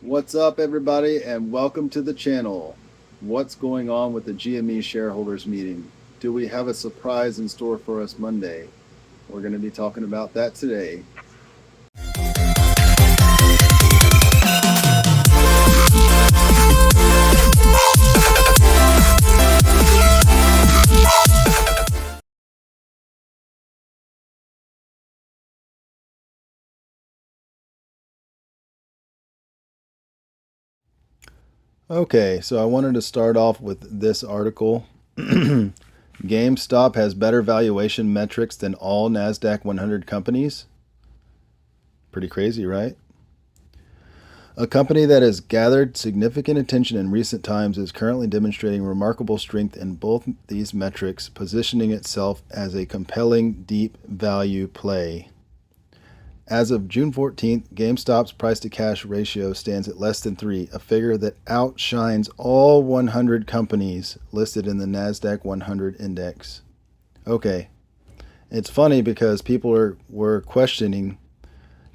What's up, everybody, and welcome to the channel. What's going on with the GME shareholders meeting? Do we have a surprise in store for us Monday? We're going to be talking about that today. Okay, so I wanted to start off with this article. GameStop has better valuation metrics than all NASDAQ 100 companies. Pretty crazy, right? A company that has gathered significant attention in recent times is currently demonstrating remarkable strength in both these metrics, positioning itself as a compelling deep value play. As of June 14th, GameStop's price-to-cash ratio stands at less than 3, a figure that outshines all 100 companies listed in the NASDAQ 100 index. Okay, it's funny because people were questioning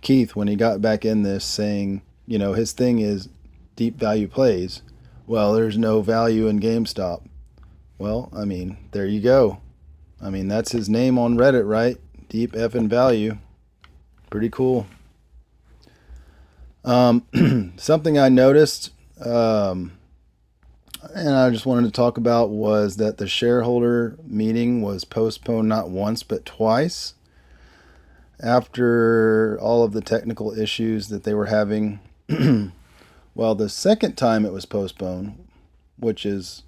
Keith when he got back in this, saying, his thing is deep value plays. Well, there's no value in GameStop. Well, there you go. That's his name on Reddit, right? Deep effing value. Pretty cool. Something I noticed, and I just wanted to talk about, was that the shareholder meeting was postponed not once but twice after all of the technical issues that they were having. Well, the second time it was postponed, which is,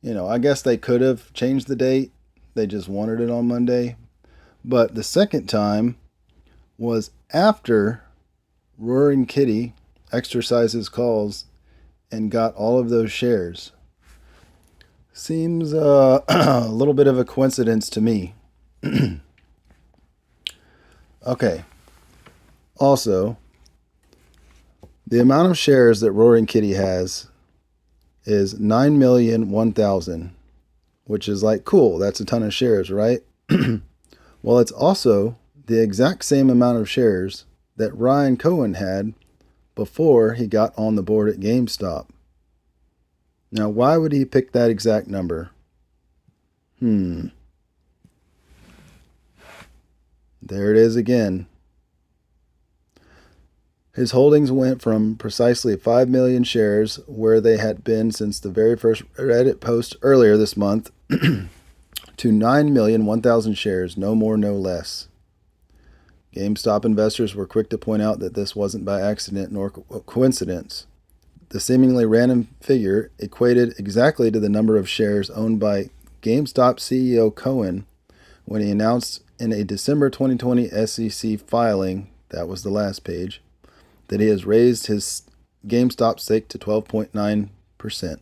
I guess they could have changed the date. They just wanted it on Monday. But the second time was after Roaring Kitty exercised his calls and got all of those shares. Seems a little bit of a coincidence to me. Okay. Also, the amount of shares that Roaring Kitty has is 9,001,000, which is like, cool, that's a ton of shares, right? Well, it's also the exact same amount of shares that Ryan Cohen had before he got on the board at GameStop. Now, why would he pick that exact number? There it is again. His holdings went from precisely 5 million shares, where they had been since the very first Reddit post earlier this month, to 9,001,000 shares, no more, no less. GameStop investors were quick to point out that this wasn't by accident nor coincidence. The seemingly random figure equated exactly to the number of shares owned by GameStop CEO Cohen when he announced in a December 2020 SEC filing, that was the last page, that he has raised his GameStop stake to 12.9%.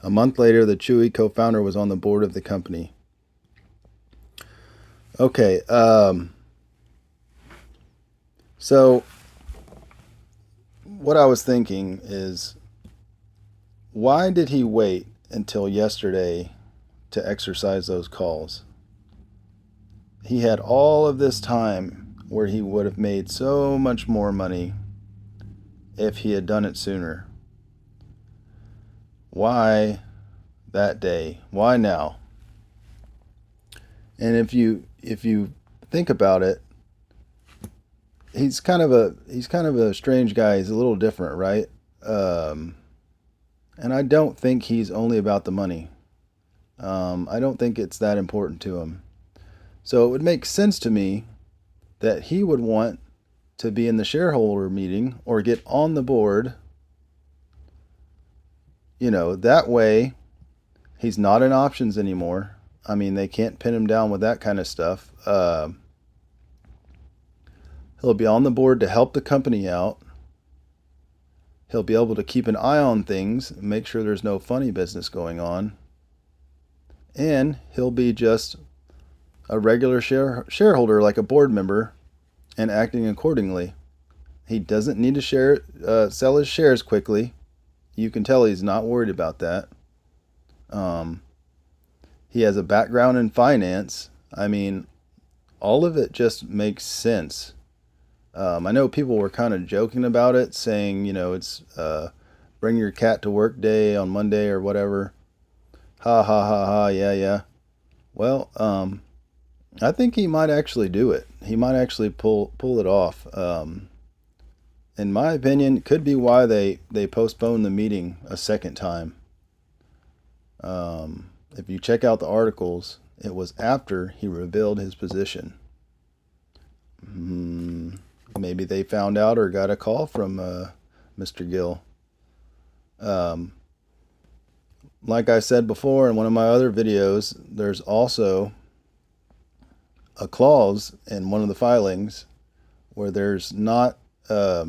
A month later, the Chewy co-founder was on the board of the company. Okay, so what I was thinking is, why did he wait until yesterday to exercise those calls? He had all of this time where he would have made so much more money if he had done it sooner. Why that day? Why now? And if you think about it, he's kind of a strange guy. He's a little different, right? And I don't think he's only about the money. I don't think it's that important to him. So it would make sense to me that he would want to be in the shareholder meeting or get on the board. That way he's not in options anymore. They can't pin him down with that kind of stuff. He'll be on the board to help the company out. He'll be able to keep an eye on things, make sure there's no funny business going on. And he'll be just a regular shareholder, like a board member, and acting accordingly. He doesn't need to sell his shares quickly. You can tell he's not worried about that. He has a background in finance. All of it just makes sense. I know people were kind of joking about it, saying, it's bring your cat to work day on Monday or whatever. Ha ha ha ha, yeah, yeah. Well, I think he might actually do it. He might actually pull it off. In my opinion, could be why they postponed the meeting a second time. If you check out the articles, it was after he revealed his position. Maybe they found out or got a call from Mr. Gill. Like I said before in one of my other videos, there's also a clause in one of the filings where there's not a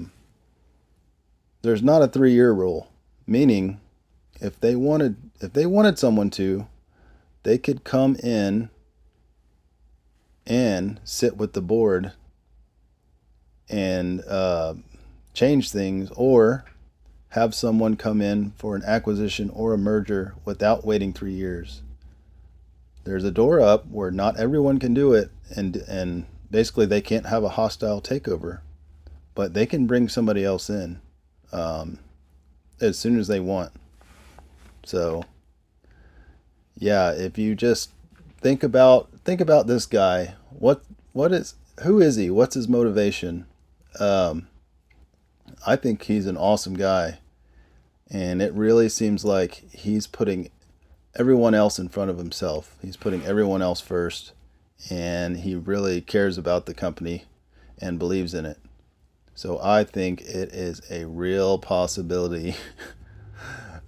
3-year rule, meaning if they wanted someone to, they could come in and sit with the board and change things, or have someone come in for an acquisition or a merger without waiting 3 years. There's a door up where not everyone can do it, and basically they can't have a hostile takeover, but they can bring somebody else in as soon as they want. So yeah, if you just think about this guy, who is he? What's his motivation? I think he's an awesome guy, and it really seems like he's putting everyone else in front of himself. He's putting everyone else first, and he really cares about the company and believes in it. So I think it is a real possibility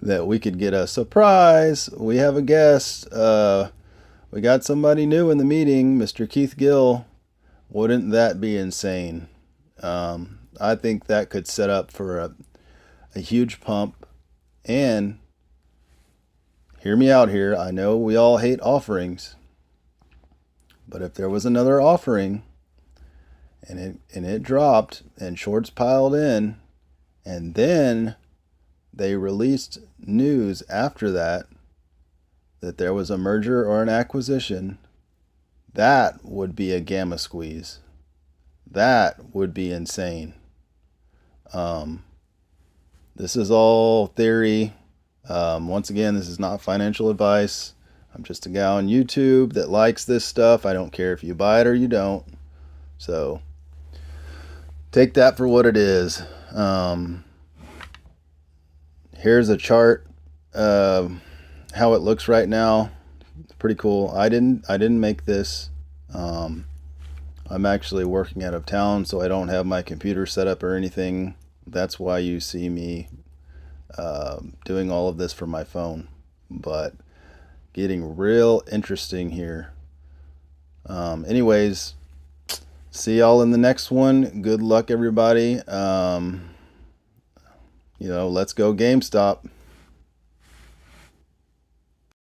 that we could get a surprise. We have a guest. We got somebody new in the meeting, Mr. Keith Gill. Wouldn't that be insane? I think that could set up for a huge pump. And hear me out here. I know we all hate offerings, but if there was another offering and it dropped and shorts piled in, and then they released news after that there was a merger or an acquisition, that would be a gamma squeeze. That would be insane. This is all theory. Once again, this is not financial advice. I'm just a guy on YouTube that likes this stuff. I don't care if you buy it or you don't. So take that for what it is. Here's a chart of how it looks right now. It's pretty cool. I didn't make this. I'm actually working out of town, so I don't have my computer set up or anything. That's why you see me doing all of this from my phone. But getting real interesting here. Anyways, see y'all in the next one. Good luck, everybody. Let's go GameStop.